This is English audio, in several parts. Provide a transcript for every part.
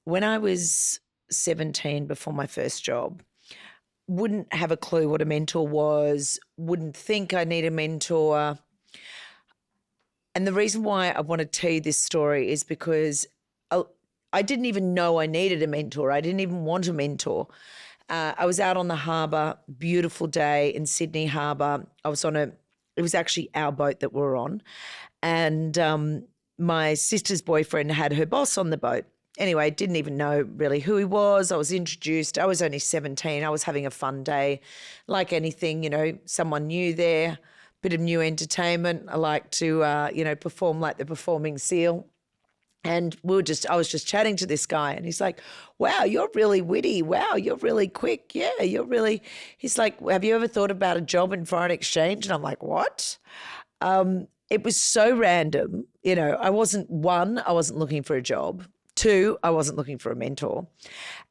when I was 17 before my first job, wouldn't have a clue what a mentor was, wouldn't think I need a mentor. And the reason why I want to tell you this story is because I didn't even know I needed a mentor. I didn't even want a mentor. I was out on the harbour, beautiful day in Sydney Harbour. It was actually our boat that we were on. And my sister's boyfriend had her boss on the boat. Anyway, didn't even know really who he was. I was introduced. I was only 17. I was having a fun day. Like anything, someone new there, bit of new entertainment. I like to, perform like the performing seal. And I was just chatting to this guy and he's like, wow, you're really witty. Wow, you're really quick. Yeah, he's like, have you ever thought about a job in foreign exchange? And I'm like, what? It was so random. I wasn't looking for a job. Two, I wasn't looking for a mentor.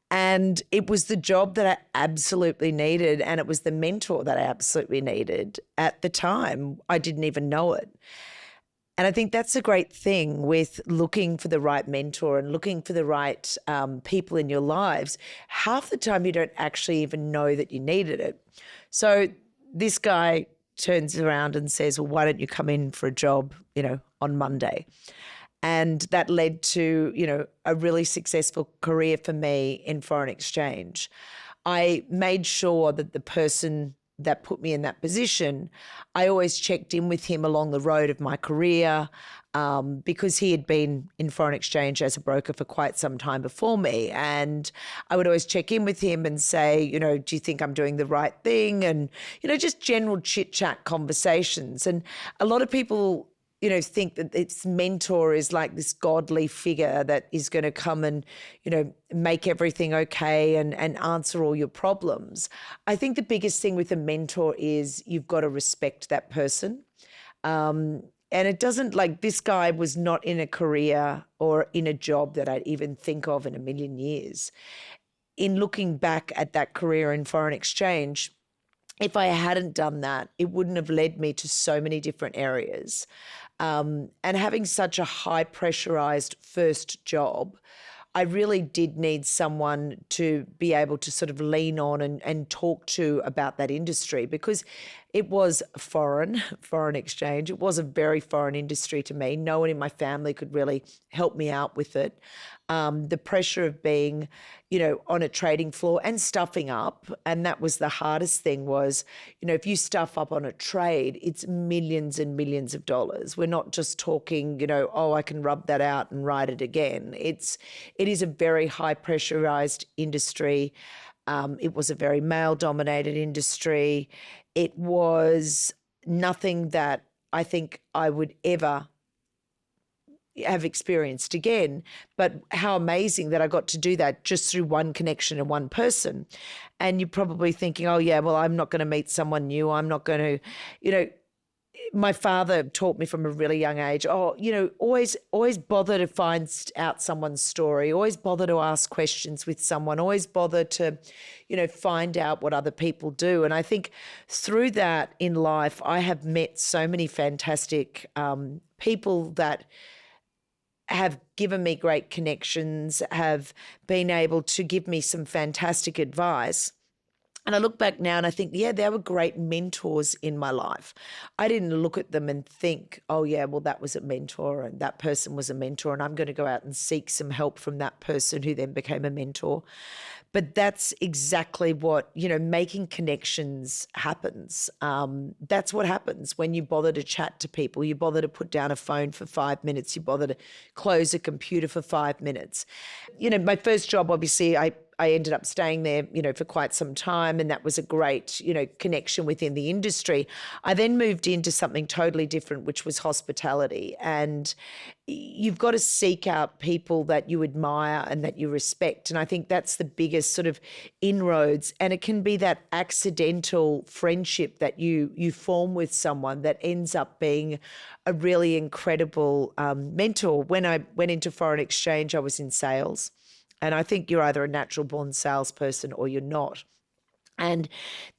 And it was the job that I absolutely needed. And it was the mentor that I absolutely needed at the time. I didn't even know it. And I think that's a great thing with looking for the right mentor and looking for the right people in your lives. Half the time you don't actually even know that you needed it. So this guy turns around and says, well, why don't you come in for a job, on Monday? And that led to, a really successful career for me in foreign exchange. I made sure that the person that put me in that position, I always checked in with him along the road of my career because he had been in foreign exchange as a broker for quite some time before me. And I would always check in with him and say, do you think I'm doing the right thing? And, just general chit-chat conversations. And a lot of people think that its mentor is like this godly figure that is going to come and, make everything okay and answer all your problems. I think the biggest thing with a mentor is you've got to respect that person. And it doesn't, like, this guy was not in a career or in a job that I'd even think of in a million years. In looking back at that career in foreign exchange, if I hadn't done that, it wouldn't have led me to so many different areas. And having such a high pressurized first job, I really did need someone to be able to sort of lean on and talk to about that industry because it was foreign exchange. It was a very foreign industry to me. No one in my family could really help me out with it. The pressure of being, on a trading floor and stuffing up. And that was the hardest thing was, if you stuff up on a trade, it's millions and millions of dollars. We're not just talking, I can rub that out and write it again. It is a very high pressurized industry. It was a very male dominated industry. It was nothing that I think I would ever have experienced again, but how amazing that I got to do that just through one connection and one person. And you're probably thinking, oh yeah, well, I'm not going to meet someone new. I'm not going to, my father taught me from a really young age, always bother to find out someone's story, always bother to ask questions with someone, always bother to, find out what other people do. And I think through that in life, I have met so many fantastic people that have given me great connections, have been able to give me some fantastic advice. And I look back now and I think, yeah, they were great mentors in my life. I didn't look at them and think, oh, yeah, well, that was a mentor and that person was a mentor and I'm going to go out and seek some help from that person who then became a mentor. But that's exactly what, making connections happens. That's what happens when you bother to chat to people. You bother to put down a phone for 5 minutes. You bother to close a computer for 5 minutes. My first job, obviously, I ended up staying there, for quite some time, and that was a great, connection within the industry. I then moved into something totally different, which was hospitality. And you've got to seek out people that you admire and that you respect. And I think that's the biggest sort of inroads. And it can be that accidental friendship that you form with someone that ends up being a really incredible mentor. When I went into foreign exchange, I was in sales. And I think you're either a natural born salesperson or you're not. And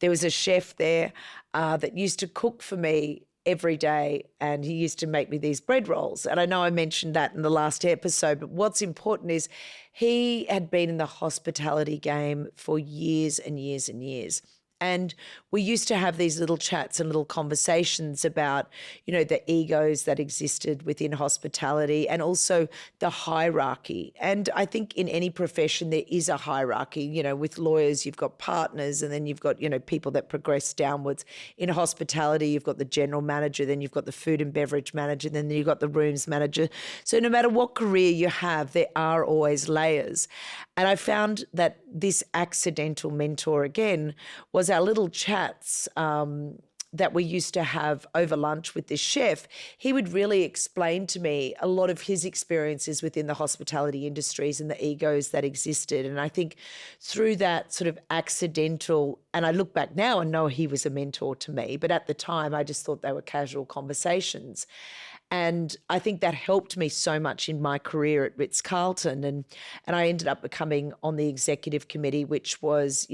there was a chef there that used to cook for me every day, and he used to make me these bread rolls. And I know I mentioned that in the last episode, but what's important is he had been in the hospitality game for years and years and years. And we used to have these little chats and little conversations about, the egos that existed within hospitality and also the hierarchy. And I think in any profession there is a hierarchy. With lawyers, you've got partners, and then you've got, people that progress downwards. In hospitality, you've got the general manager, then you've got the food and beverage manager, then you've got the rooms manager. So no matter what career you have, there are always layers. And I found that this accidental mentor, again, was our little chats that we used to have over lunch with this chef. He would really explain to me a lot of his experiences within the hospitality industries and the egos that existed. And I think through that sort of accidental, and I look back now and know he was a mentor to me, but at the time I just thought they were casual conversations. And I think that helped me so much in my career at Ritz Carlton. And I ended up becoming on the executive committee, which was,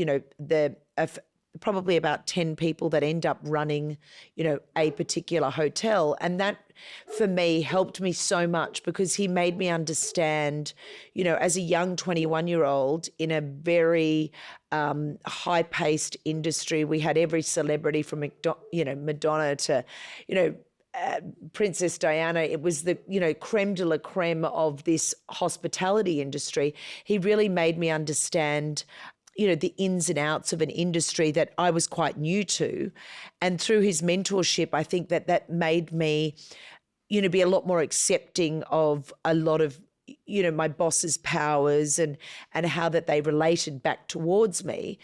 probably about 10 people that end up running, a particular hotel. And that for me helped me so much because he made me understand, as a young 21-year-old in a very high-paced industry, we had every celebrity from, Madonna to, Princess Diana. It was the, creme de la creme of this hospitality industry. He really made me understand the ins and outs of an industry that I was quite new to. And through his mentorship, I think that made me, be a lot more accepting of a lot of, my boss's powers and how that they related back towards me.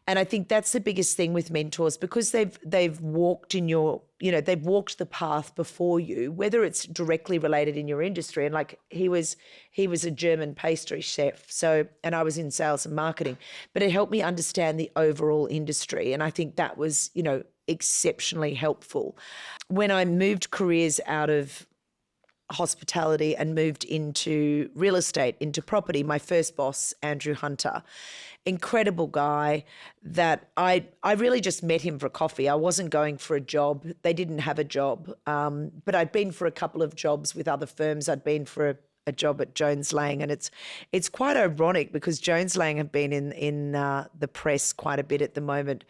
And I think that's the biggest thing with mentors, because they've walked in your, they've walked the path before you, whether it's directly related in your industry. And like he was a German pastry chef. So, and I was in sales and marketing, but it helped me understand the overall industry. And I think that was, exceptionally helpful. When I moved careers out of hospitality and moved into real estate, into property, my first boss, Andrew Hunter, incredible guy that I really just met him for coffee. I wasn't going for a job. They didn't have a job, but I'd been for a couple of jobs with other firms. I'd been for a job at Jones Lang, and it's quite ironic because Jones Lang have been in the press quite a bit at the moment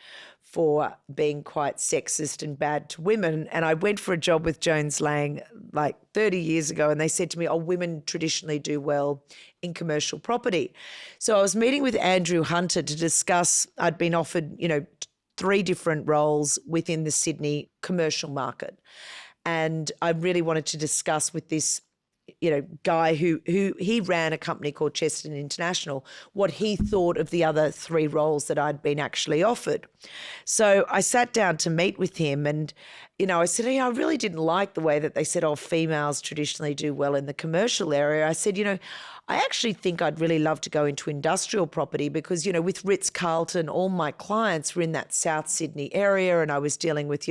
for being quite sexist and bad to women. And I went for a job with Jones Lang like 30 years ago, and they said to me, women traditionally do well in commercial property. So I was meeting with Andrew Hunter to discuss, I'd been offered, 3 different roles within the Sydney commercial market. And I really wanted to discuss with this guy who he ran a company called Chesterton International, what he thought of the other 3 roles that I'd been actually offered. So I sat down to meet with him, and, I said, I really didn't like the way that they said, females traditionally do well in the commercial area. I said, I actually think I'd really love to go into industrial property because, with Ritz Carlton, all my clients were in that South Sydney area, and I was dealing with,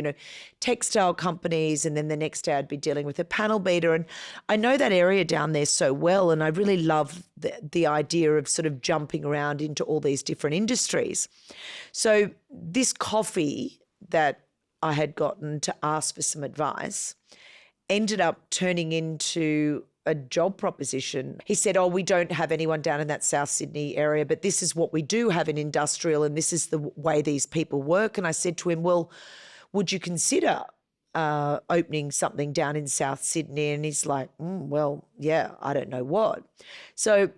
textile companies, and then the next day I'd be dealing with a panel beater. And I know that area down there so well, and I really love the idea of sort of jumping around into all these different industries. So this coffee that I had gotten to ask for some advice ended up turning into a job proposition. He said, we don't have anyone down in that South Sydney area, but this is what we do have in industrial, and this is the way these people work. And I said to him, well, would you consider opening something down in South Sydney? And he's like, well, yeah, I don't know what. So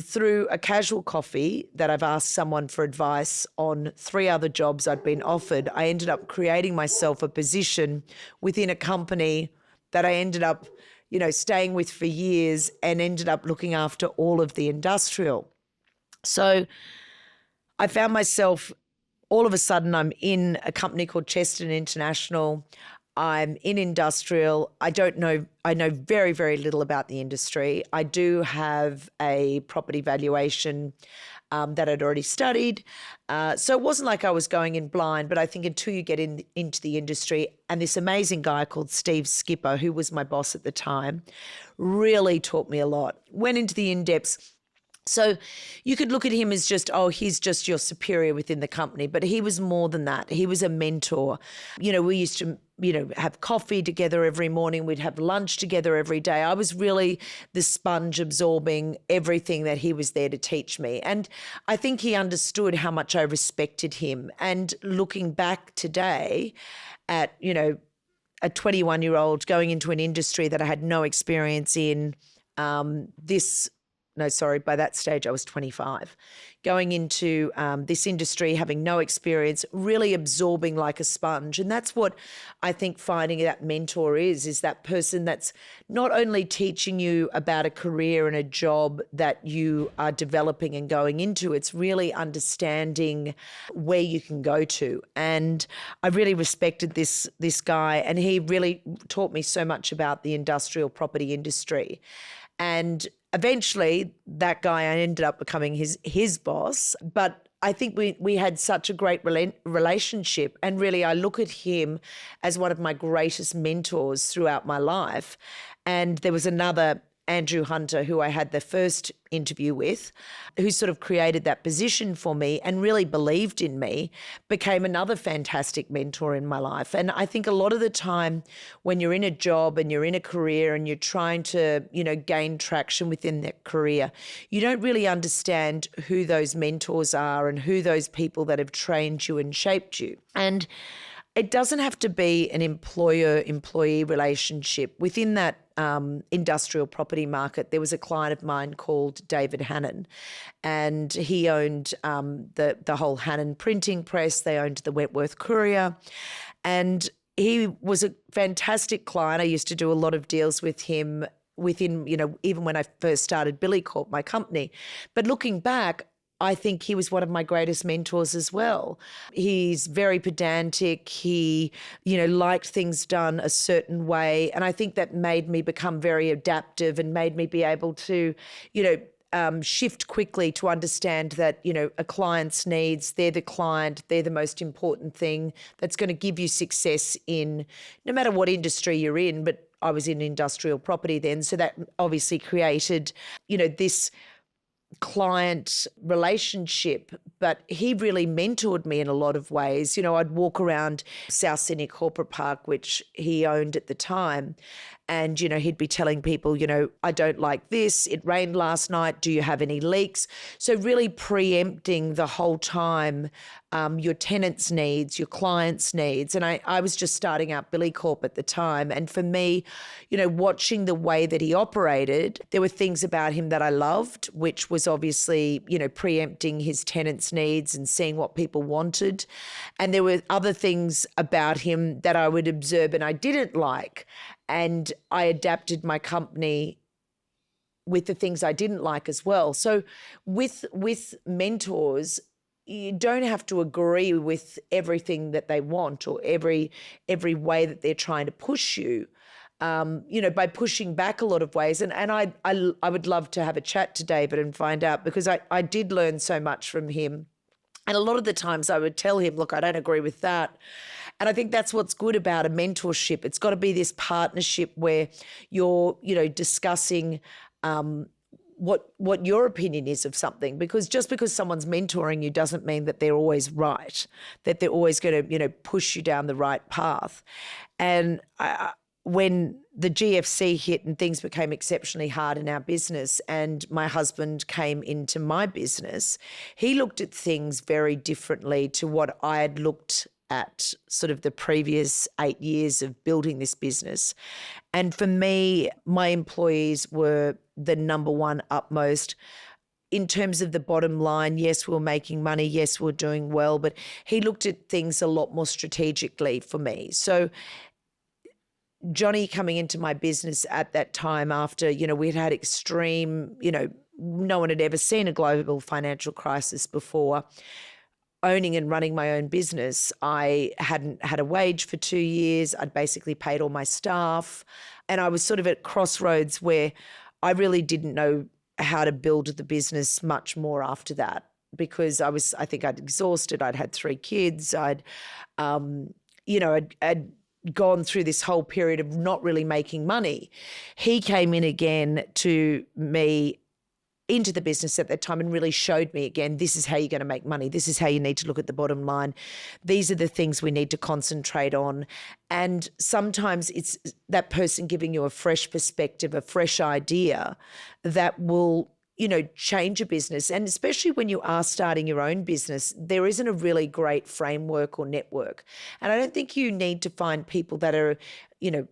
through a casual coffee that I've asked someone for advice on 3 other jobs I'd been offered, I ended up creating myself a position within a company that I ended up, staying with for years, and ended up looking after all of the industrial. So I found myself, all of a sudden, I'm in a company called Chesterton International. I'm in industrial. I know very, very little about the industry. I do have a property valuation that I'd already studied. So it wasn't like I was going in blind, but I think until you get into the industry, and this amazing guy called Steve Skipper, who was my boss at the time, really taught me a lot. Went into the in-depths. So you could look at him as just, oh, he's just your superior within the company, but he was more than that. He was a mentor. We used to, have coffee together every morning. We'd have lunch together every day. I was really the sponge absorbing everything that he was there to teach me. And I think he understood how much I respected him. And looking back today at, a 21-year-old going into an industry that I had no experience in, by that stage I was 25. Going into this industry, having no experience, really absorbing like a sponge. And that's what I think finding that mentor is that person that's not only teaching you about a career and a job that you are developing and going into, it's really understanding where you can go to. And I really respected this guy, and he really taught me so much about the industrial property industry. And eventually, that guy, I ended up becoming his boss. But I think we had such a great relationship. And really, I look at him as one of my greatest mentors throughout my life. And there was another, Andrew Hunter, who I had the first interview with, who sort of created that position for me and really believed in me, became another fantastic mentor in my life. And I think a lot of the time when you're in a job and you're in a career and you're trying to, gain traction within that career, you don't really understand who those mentors are and who those people that have trained you and shaped you. And it doesn't have to be an employer-employee relationship. Within that industrial property market, there was a client of mine called David Hannon, and he owned the whole Hannon printing press. They owned the Wentworth Courier, and he was a fantastic client. I used to do a lot of deals with him within, even when I first started Billy Corp, my company. But looking back, I think he was one of my greatest mentors as well. He's very pedantic. He, liked things done a certain way. And I think that made me become very adaptive and made me be able to, shift quickly to understand that, a client's needs, they're the client, they're the most important thing that's going to give you success in no matter what industry you're in. But I was in industrial property then. So that obviously created, this client relationship, but he really mentored me in a lot of ways. I'd walk around South Sydney Corporate Park, which he owned at the time, and, he'd be telling people, I don't like this. It rained last night. Do you have any leaks? So really preempting the whole time your tenants' needs, your clients' needs. And I was just starting out Billy Corp at the time. And for me, watching the way that he operated, there were things about him that I loved, which was obviously, preempting his tenants' needs and seeing what people wanted. And there were other things about him that I would observe and I didn't like. And I adapted my company with the things I didn't like as well. So with mentors, you don't have to agree with everything that they want or every way that they're trying to push you. By pushing back a lot of ways. And I would love to have a chat to David and find out, because I did learn so much from him. And a lot of the times I would tell him, look, I don't agree with that. And I think that's what's good about a mentorship. It's got to be this partnership where you're, discussing what your opinion is of something, because just because someone's mentoring you doesn't mean that they're always right, that they're always going to, push you down the right path. And when the GFC hit and things became exceptionally hard in our business and my husband came into my business, he looked at things very differently to what I had looked at sort of the previous 8 years of building this business. And for me, my employees were the number one upmost. In terms of the bottom line, yes, we're making money, yes, we're doing well, but he looked at things a lot more strategically for me. So Johnny coming into my business at that time after, we'd had extreme, no one had ever seen a global financial crisis before. Owning and running my own business, I hadn't had a wage for 2 years. I'd basically paid all my staff. And I was sort of at crossroads where I really didn't know how to build the business much more after that, because I think I'd exhausted. I'd had 3 kids. I'd gone through this whole period of not really making money. He came in again to me into the business at that time and really showed me, again, this is how you're going to make money. This is how you need to look at the bottom line. These are the things we need to concentrate on. And sometimes it's that person giving you a fresh perspective, a fresh idea that will, change a business. And especially when you are starting your own business, there isn't a really great framework or network. And I don't think you need to find people that are,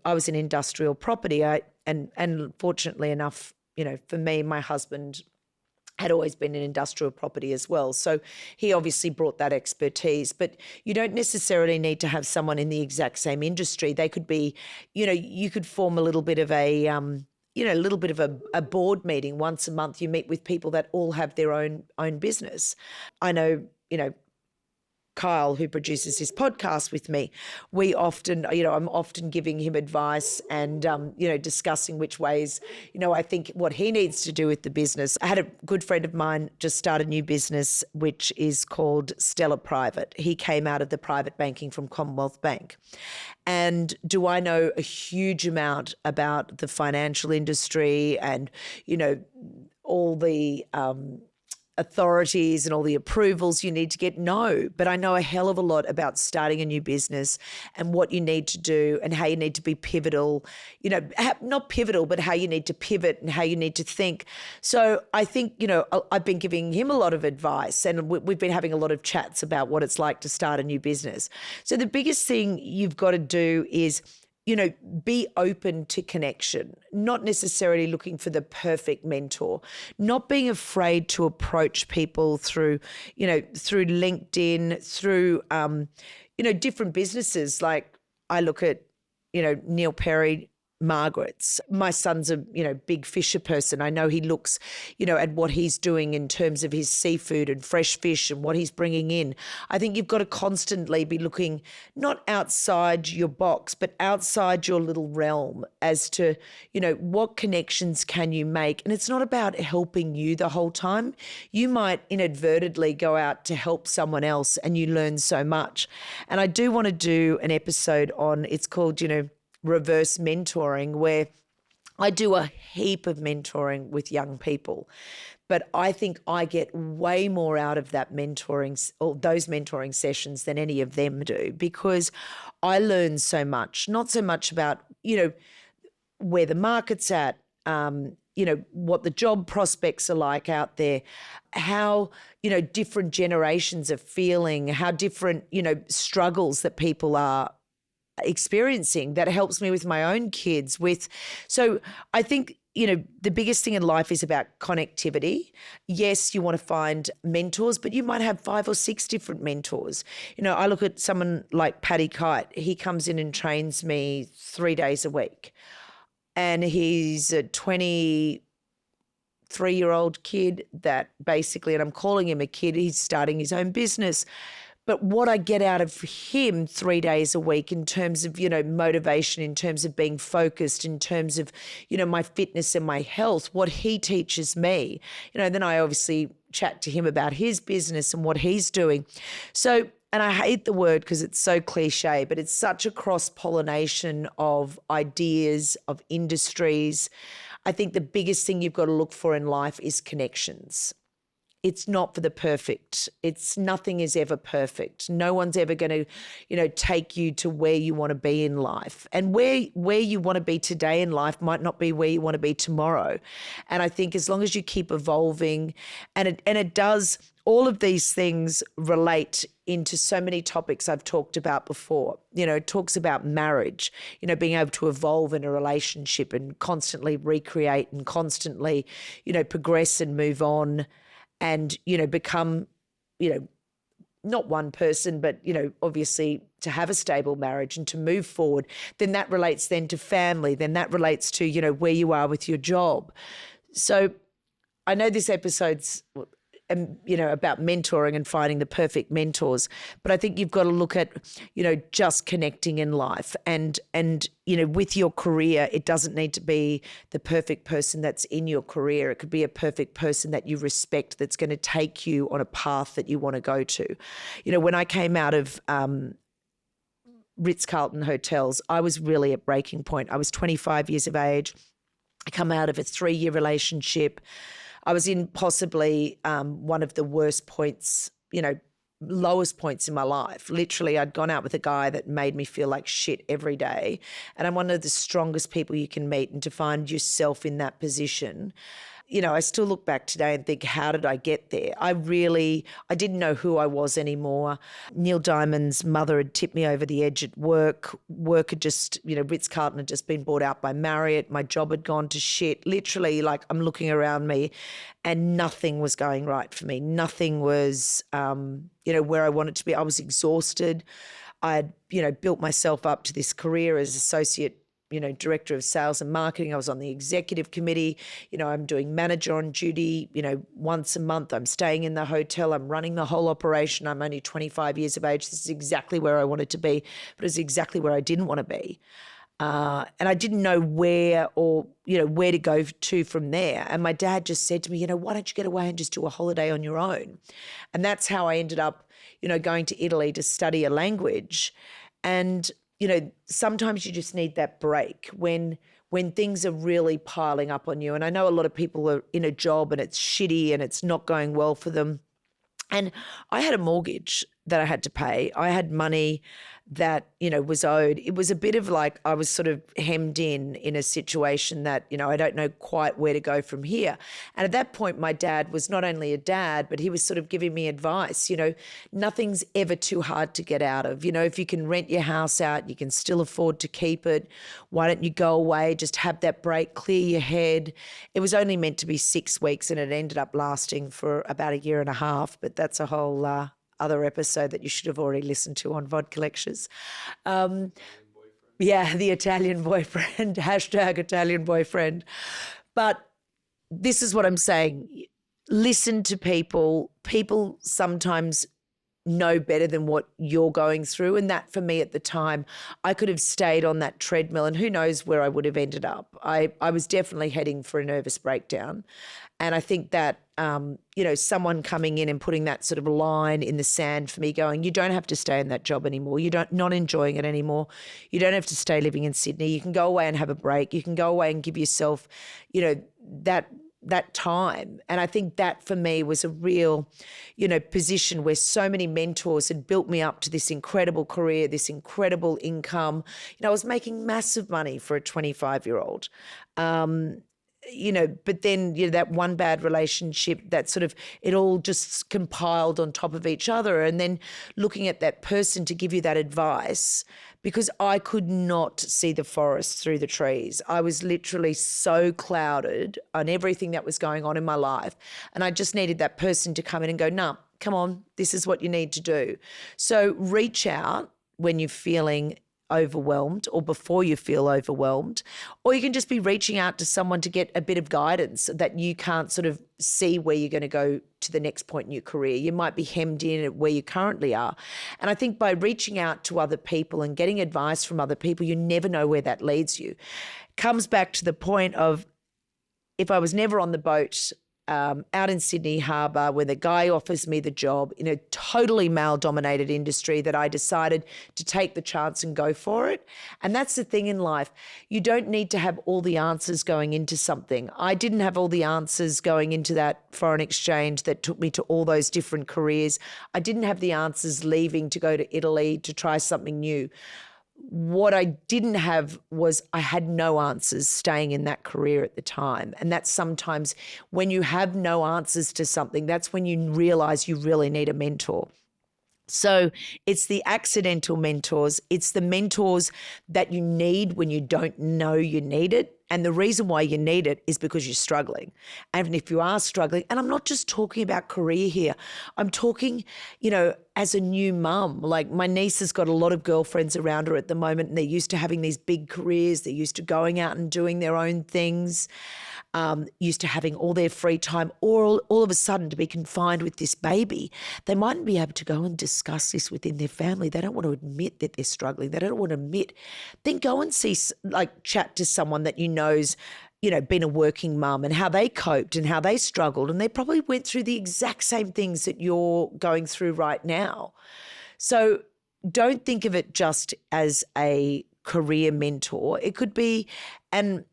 I was in industrial property. And fortunately enough, for me, my husband had always been in industrial property as well. So he obviously brought that expertise. But you don't necessarily need to have someone in the exact same industry. They could be, you could form a little bit of a a board meeting once a month. You meet with people that all have their own business. I know, Kyle, who produces this podcast with me, we often, I'm often giving him advice and, discussing which ways, I think what he needs to do with the business. I had a good friend of mine just start a new business, which is called Stella Private. He came out of the private banking from Commonwealth Bank. And do I know a huge amount about the financial industry and, all the authorities and all the approvals you need to get? No, but I know a hell of a lot about starting a new business and what you need to do and how you need to be pivotal, not pivotal, but how you need to pivot and how you need to think. So I think, I've been giving him a lot of advice and we've been having a lot of chats about what it's like to start a new business. So the biggest thing you've got to do is be open to connection, not necessarily looking for the perfect mentor, not being afraid to approach people through LinkedIn, through, different businesses. Like I look at, Neil Perry, Margaret's. My son's a, big fisher person. I know he looks, at what he's doing in terms of his seafood and fresh fish and what he's bringing in. I think you've got to constantly be looking not outside your box, but outside your little realm as to, what connections can you make? And it's not about helping you the whole time. You might inadvertently go out to help someone else and you learn so much. And I do want to do an episode on, it's called, reverse mentoring, where I do a heap of mentoring with young people, but I think I get way more out of that mentoring or those mentoring sessions than any of them do, because I learn so much, not so much about, where the market's at, what the job prospects are like out there, how, different generations are feeling, how different, struggles that people are experiencing. That helps me with my own kids. So I think, the biggest thing in life is about connectivity. Yes, you want to find mentors, but you might have 5 or 6 different mentors. I look at someone like Paddy Kite. He comes in and trains me 3 days a week. And he's a 23-year-old kid that basically, and I'm calling him a kid, he's starting his own business. But what I get out of him 3 days a week in terms of, motivation, in terms of being focused, in terms of, my fitness and my health, what he teaches me, then I obviously chat to him about his business and what he's doing. So, and I hate the word because it's so cliche, but it's such a cross-pollination of ideas, of industries. I think the biggest thing you've got to look for in life is connections. It's not for the perfect. Nothing is ever perfect. No one's ever going to, take you to where you want to be in life. And where you want to be today in life might not be where you want to be tomorrow. And I think as long as you keep evolving, and it does, all of these things relate into so many topics I've talked about before. It talks about marriage, being able to evolve in a relationship and constantly recreate and constantly, progress and move on. And, become, not one person, but, obviously to have a stable marriage and to move forward, then that relates then to family, then that relates to, where you are with your job. So I know this episode's, about mentoring and finding the perfect mentors, but I think you've got to look at, just connecting in life and, with your career, it doesn't need to be the perfect person that's in your career. It could be a perfect person that you respect that's going to take you on a path that you want to go to. When I came out of Ritz Carlton hotels, I was really at breaking point. I was 25 years of age. I come out of a 3-year relationship. I was in possibly one of the worst points, lowest points in my life. Literally, I'd gone out with a guy that made me feel like shit every day. And I'm one of the strongest people you can meet, and to find yourself in that position, I still look back today and think, how did I get there? I didn't know who I was anymore. Neil Diamond's mother had tipped me over the edge at work. Work had just, Ritz Carlton had just been bought out by Marriott. My job had gone to shit. Literally, like, I'm looking around me and nothing was going right for me. Nothing was, where I wanted to be. I was exhausted. I had, built myself up to this career as associate director of sales and marketing. I was on the executive committee. I'm doing manager on duty, once a month. I'm staying in the hotel. I'm running the whole operation. I'm only 25 years of age. This is exactly where I wanted to be, but it's exactly where I didn't want to be. And I didn't know where to go to from there. And my dad just said to me, why don't you get away and just do a holiday on your own? And that's how I ended up, going to Italy to study a language. And sometimes you just need that break when things are really piling up on you. And I know a lot of people are in a job and it's shitty and it's not going well for them. And I had a mortgage that I had to pay. I had money that, was owed. It was a bit of like I was sort of hemmed in a situation that, I don't know quite where to go from here. And at that point, my dad was not only a dad, but he was sort of giving me advice. Nothing's ever too hard to get out of. If you can rent your house out, you can still afford to keep it. Why don't you go away, just have that break, clear your head. It was only meant to be 6 weeks and it ended up lasting for about a year and a half, but that's a whole other episode that you should have already listened to on Vodka Lectures. Yeah, the Italian boyfriend, hashtag Italian boyfriend. But this is what I'm saying. Listen to people. People sometimes know better than what you're going through. And that for me at the time, I could have stayed on that treadmill and who knows where I would have ended up. I was definitely heading for a nervous breakdown. And I think that, someone coming in and putting that sort of line in the sand for me going, you don't have to stay in that job anymore. Not enjoying it anymore. You don't have to stay living in Sydney. You can go away and have a break. You can go away and give yourself, that time. And I think that for me was a real, position where so many mentors had built me up to this incredible career, this incredible income. I was making massive money for a 25-year-old. But then, that one bad relationship, that sort of, it all just compiled on top of each other. And then looking at that person to give you that advice, because I could not see the forest through the trees. I was literally so clouded on everything that was going on in my life. And I just needed that person to come in and go, nah, come on, this is what you need to do. So reach out when you're feeling overwhelmed or before you feel overwhelmed, or you can just be reaching out to someone to get a bit of guidance that you can't sort of see where you're going to go to the next point in your career. You might be hemmed in at where you currently are. And I think by reaching out to other people and getting advice from other people, you never know where that leads you. Comes back to the point of, if I was never on the boat out in Sydney Harbour, where the guy offers me the job in a totally male-dominated industry, that I decided to take the chance and go for it. And that's the thing in life. You don't need to have all the answers going into something. I didn't have all the answers going into that foreign exchange that took me to all those different careers. I didn't have the answers leaving to go to Italy to try something new. What I didn't have was I had no answers staying in that career at the time. And that's sometimes when you have no answers to something, that's when you realize you really need a mentor. So it's the accidental mentors. It's the mentors that you need when you don't know you need it. And the reason why you need it is because you're struggling. And if you are struggling, and I'm not just talking about career here, I'm talking, as a new mum. Like, my niece has got a lot of girlfriends around her at the moment, and they're used to having these big careers. They're used to going out and doing their own things, used to having all their free time, or all of a sudden to be confined with this baby. They mightn't be able to go and discuss this within their family. They don't want to admit that they're struggling. They don't want to admit. Then go and chat to someone that you know's, been a working mum, and how they coped and how they struggled. And they probably went through the exact same things that you're going through right now. So don't think of it just as a career mentor. It could be, and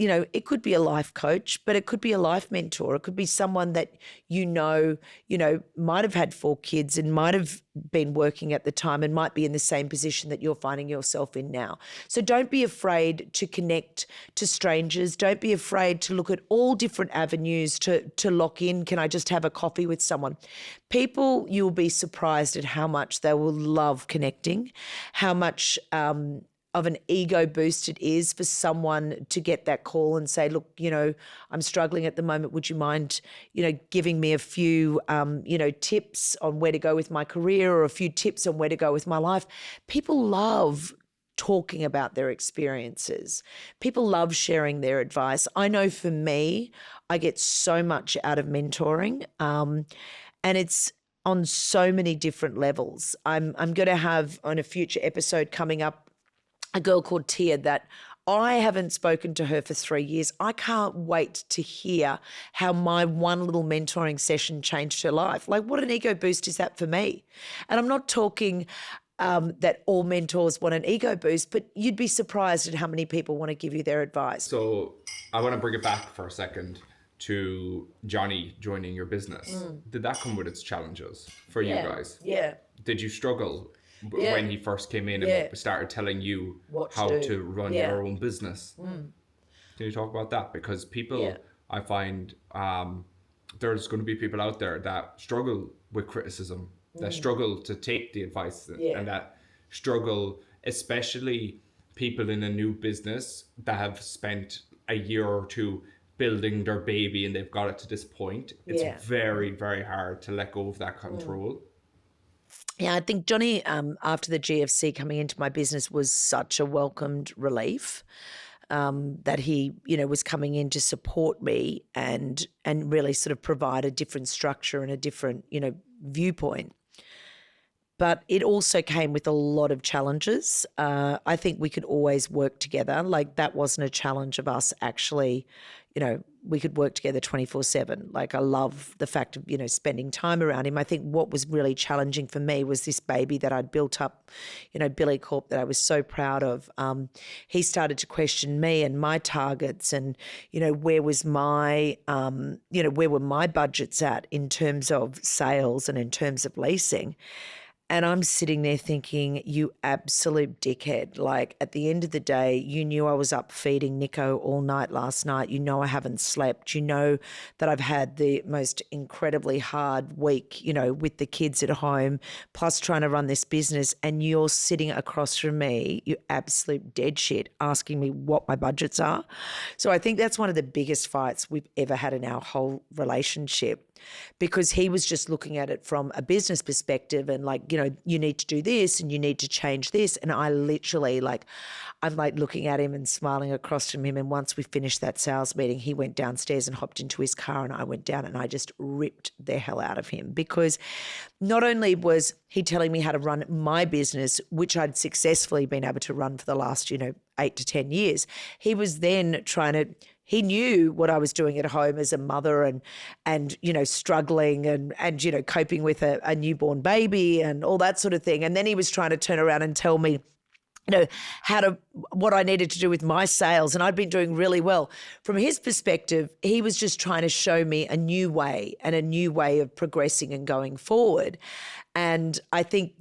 it could be a life coach, but it could be a life mentor. It could be someone that might have had 4 kids and might have been working at the time and might be in the same position that you're finding yourself in now. So don't be afraid to connect to strangers. Don't be afraid to look at all different avenues to lock in. Can I just have a coffee with someone? People, you'll be surprised at how much they will love connecting, how much of an ego boost it is for someone to get that call and say, look, I'm struggling at the moment. Would you mind, giving me a few, tips on where to go with my career or a few tips on where to go with my life? People love talking about their experiences. People love sharing their advice. I know for me, I get so much out of mentoring, and it's on so many different levels. I'm going to have on a future episode coming up a girl called Tia that I haven't spoken to her for 3 years. I can't wait to hear how my one little mentoring session changed her life. Like, what an ego boost is that for me? And I'm not talking that all mentors want an ego boost, but you'd be surprised at how many people want to give you their advice. So I want to bring it back for a second to Johnny joining your business. Did that come with its challenges for you guys? Yeah. Did you struggle when he first came in and started telling you how to run your own business? Can you talk about that? Because people, I find there's going to be people out there that struggle with criticism, that struggle to take the advice, and that struggle, especially people in a new business that have spent a year or 2 building their baby and they've got it to this point. It's very, very hard to let go of that control. Yeah, I think Johnny, after the GFC coming into my business, was such a welcomed relief that he, was coming in to support me and really sort of provide a different structure and a different, viewpoint. But it also came with a lot of challenges. I think we could always work together. Like, that wasn't a challenge of us actually, we could work together 24/7. Like, I love the fact of, spending time around him. I think what was really challenging for me was this baby that I'd built up, Billy Corp, that I was so proud of. He started to question me and my targets and, where was my, where were my budgets at in terms of sales and in terms of leasing. And I'm sitting there thinking, you absolute dickhead. Like, at the end of the day, you knew I was up feeding Nico all night last night. You know I haven't slept. You know that I've had the most incredibly hard week, with the kids at home, plus trying to run this business. And you're sitting across from me, you absolute dead shit, asking me what my budgets are. So I think that's one of the biggest fights we've ever had in our whole relationship, because he was just looking at it from a business perspective and like, you need to do this and you need to change this. And I literally I'm looking at him and smiling across from him. And once we finished that sales meeting, he went downstairs and hopped into his car and I went down and I just ripped the hell out of him, because not only was he telling me how to run my business, which I'd successfully been able to run for the last, 8 to 10 years, he was then he knew what I was doing at home as a mother and struggling and coping with a newborn baby and all that sort of thing. And then he was trying to turn around and tell me, what I needed to do with my sales. And I'd been doing really well. From his perspective, he was just trying to show me a new way and a new way of progressing and going forward. And I think,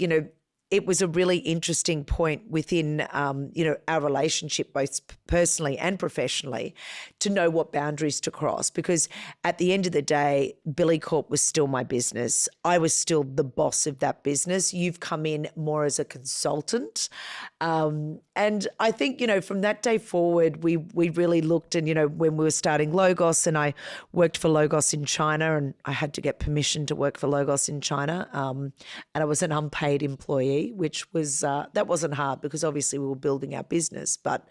it was a really interesting point within, our relationship, both personally and professionally, to know what boundaries to cross. Because at the end of the day, Billy Corp was still my business. I was still the boss of that business. You've come in more as a consultant. And I think, from that day forward, we really looked and, when we were starting Logos, and I worked for Logos in China, and I had to get permission to work for Logos in China. And I was an unpaid employee, which was, that wasn't hard because obviously we were building our business, but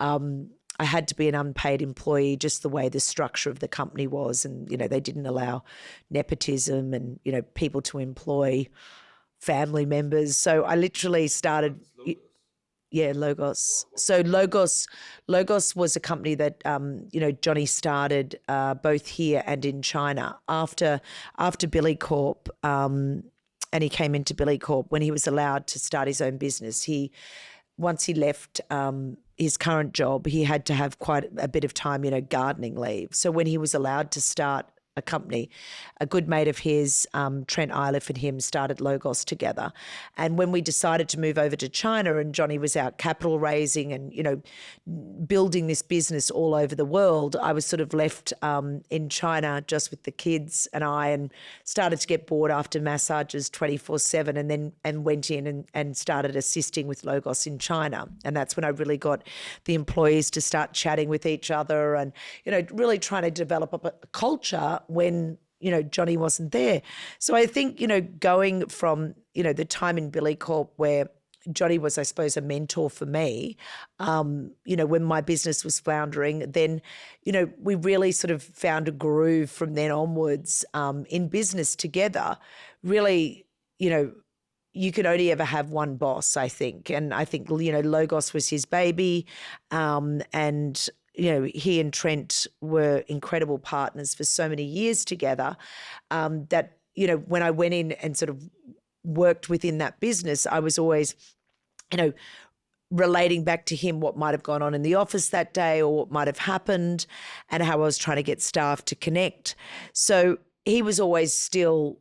I had to be an unpaid employee just the way the structure of the company was. And, they didn't allow nepotism and, people to employ family members. So I literally started... Yeah, Logos. So Logos was a company that, Johnny started both here and in China after Billy Corp, and he came into Billy Corp when he was allowed to start his own business. once he left his current job, he had to have quite a bit of time, gardening leave. So when he was allowed to start a company, a good mate of his, Trent Iliff, and him started Logos together. And when we decided to move over to China and Johnny was out capital raising and, building this business all over the world, I was sort of left in China just with the kids and started to get bored after massages 24/7 and went in and started assisting with Logos in China. And that's when I really got the employees to start chatting with each other and, really trying to develop a culture when, Johnny wasn't there. So I think, going from, the time in Billy Corp where Johnny was, I suppose, a mentor for me, when my business was floundering, then, we really sort of found a groove from then onwards in business together. Really, you could only ever have one boss, I think. And I think, Logos was his baby and he and Trent were incredible partners for so many years together that, when I went in and sort of worked within that business, I was always, relating back to him what might have gone on in the office that day or what might have happened and how I was trying to get staff to connect. So he was always still,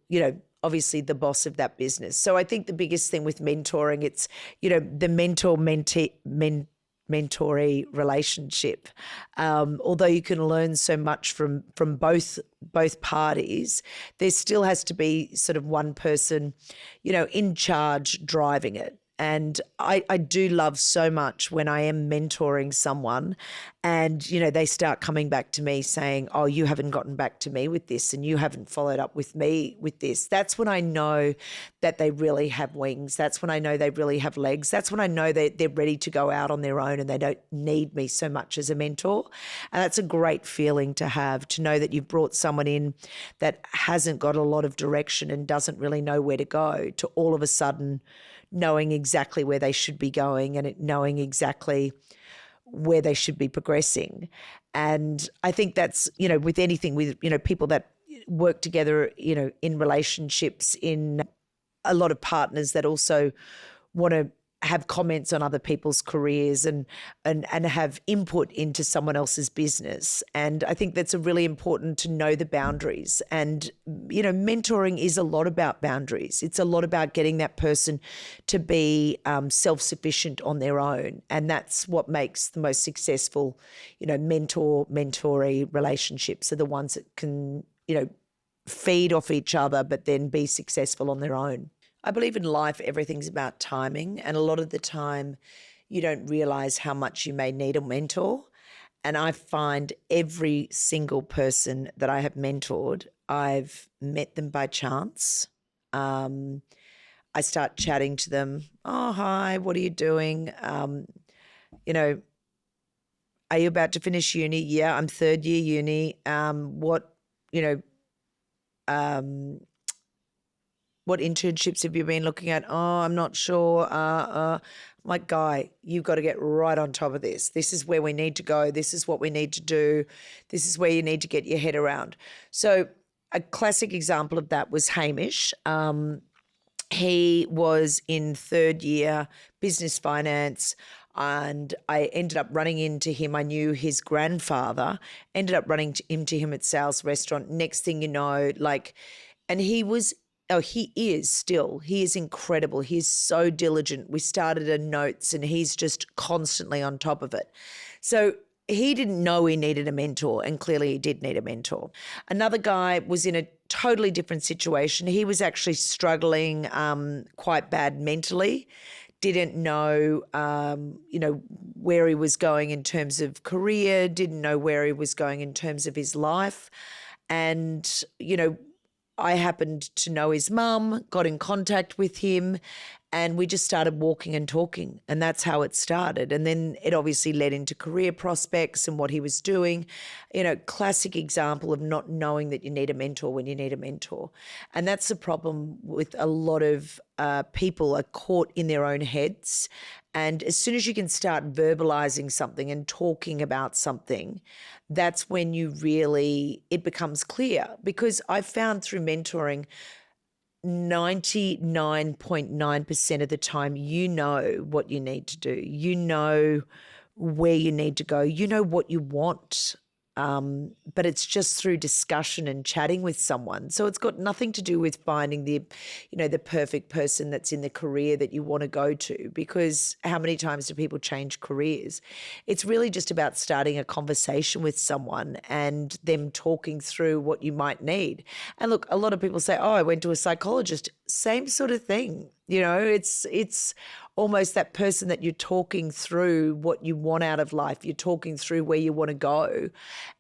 obviously the boss of that business. So I think the biggest thing with mentoring, it's, the mentoree relationship. Although you can learn so much from both parties, there still has to be sort of one person, in charge driving it. And I do love so much when I am mentoring someone and, they start coming back to me saying, oh, you haven't gotten back to me with this and you haven't followed up with me with this. That's when I know that they really have wings. That's when I know they really have legs. That's when I know that they're ready to go out on their own and they don't need me so much as a mentor. And that's a great feeling to have, to know that you've brought someone in that hasn't got a lot of direction and doesn't really know where to go, to all of a sudden knowing exactly where they should be going and knowing exactly where they should be progressing. And I think that's, with anything, with, people that work together, in relationships, in a lot of partners that also want to have comments on other people's careers and have input into someone else's business. And I think that's a really important to know the boundaries. And, mentoring is a lot about boundaries. It's a lot about getting that person to be self-sufficient on their own. And that's what makes the most successful, mentor-mentoree relationships are the ones that can, feed off each other, but then be successful on their own. I believe in life, everything's about timing. And a lot of the time you don't realise how much you may need a mentor. And I find every single person that I have mentored, I've met them by chance. I start chatting to them. Oh, hi, what are you doing? Are you about to finish uni? Yeah, I'm third year uni. What internships have you been looking at? Oh, I'm not sure. My guy, you've got to get right on top of this. This is where we need to go. This is what we need to do. This is where you need to get your head around. So a classic example of that was Hamish. He was in third year business finance and I ended up running into him. I knew his grandfather, ended up running into him at Sal's restaurant. Next thing you know, and he is incredible. He is so diligent. We started a notes and he's just constantly on top of it. So he didn't know he needed a mentor, and clearly he did need a mentor. Another guy was in a totally different situation. He was actually struggling quite bad mentally, didn't know, where he was going in terms of career, didn't know where he was going in terms of his life. And, I happened to know his mum, got in contact with him, and we just started walking and talking, and that's how it started. And then it obviously led into career prospects and what he was doing. Classic example of not knowing that you need a mentor when you need a mentor. And that's the problem with a lot of people are caught in their own heads. And as soon as you can start verbalizing something and talking about something, that's when it becomes clear. Because I've found through mentoring, 99.9% of the time, you know what you need to do. You know where you need to go. You know what you want. But it's just through discussion and chatting with someone. So it's got nothing to do with finding the perfect person that's in the career that you want to go to, because how many times do people change careers? It's really just about starting a conversation with someone and them talking through what you might need. And look, a lot of people say, oh, I went to a psychologist. Same sort of thing. It's almost that person that you're talking through what you want out of life. You're talking through where you want to go.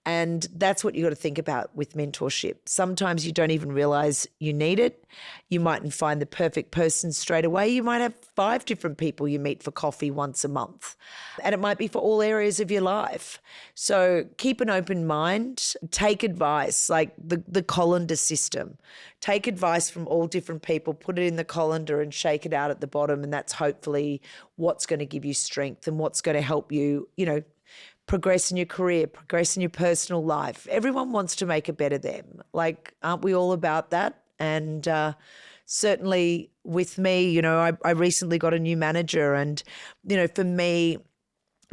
And that's what you got to think about with mentorship. Sometimes you don't even realize you need it. You mightn't find the perfect person straight away. You might have 5 different people you meet for coffee once a month. And it might be for all areas of your life. So keep an open mind. Take advice, like the colander system. Take advice from all different people, put it in the colander and shake it out at the bottom. And that's hopefully what's going to give you strength and what's going to help you, progress in your career, progress in your personal life. Everyone wants to make a better them. Like, aren't we all about that? And certainly with me, I recently got a new manager, and, for me,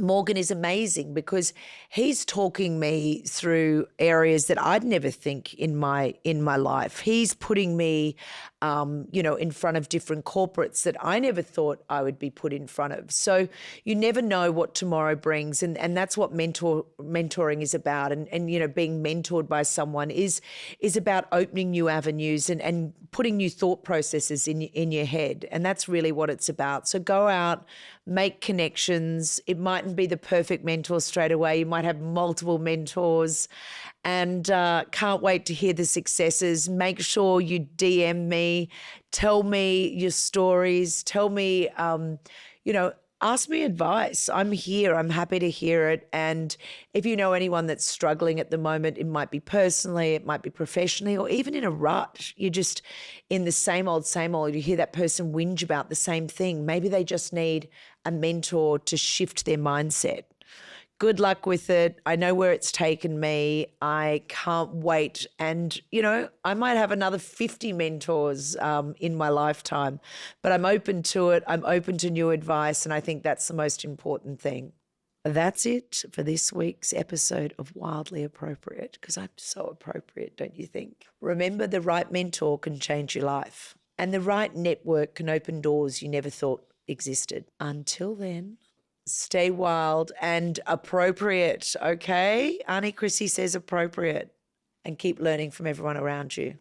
Morgan is amazing because he's talking me through areas that I'd never think in my life. He's putting me, in front of different corporates that I never thought I would be put in front of. So you never know what tomorrow brings, and that's what mentoring is about. And being mentored by someone is about opening new avenues and putting new thought processes in your head, and that's really what it's about. So go out, make connections. It mightn't be the perfect mentor straight away. You might have multiple mentors, and can't wait to hear the successes. Make sure you DM me, tell me your stories, tell me, ask me advice. I'm here. I'm happy to hear it. And if you know anyone that's struggling at the moment, it might be personally, it might be professionally, or even in a rut. You're just in the same old. You hear that person whinge about the same thing. Maybe they just need a mentor to shift their mindset. Good luck with it. I know where it's taken me. I can't wait. And, I might have another 50 mentors in my lifetime, but I'm open to it. I'm open to new advice. And I think that's the most important thing. That's it for this week's episode of Wildly Appropriate, because I'm so appropriate, don't you think? Remember, the right mentor can change your life, and the right network can open doors you never thought existed. Until then, stay wild and appropriate, okay? Auntie Chrissy says appropriate, and keep learning from everyone around you.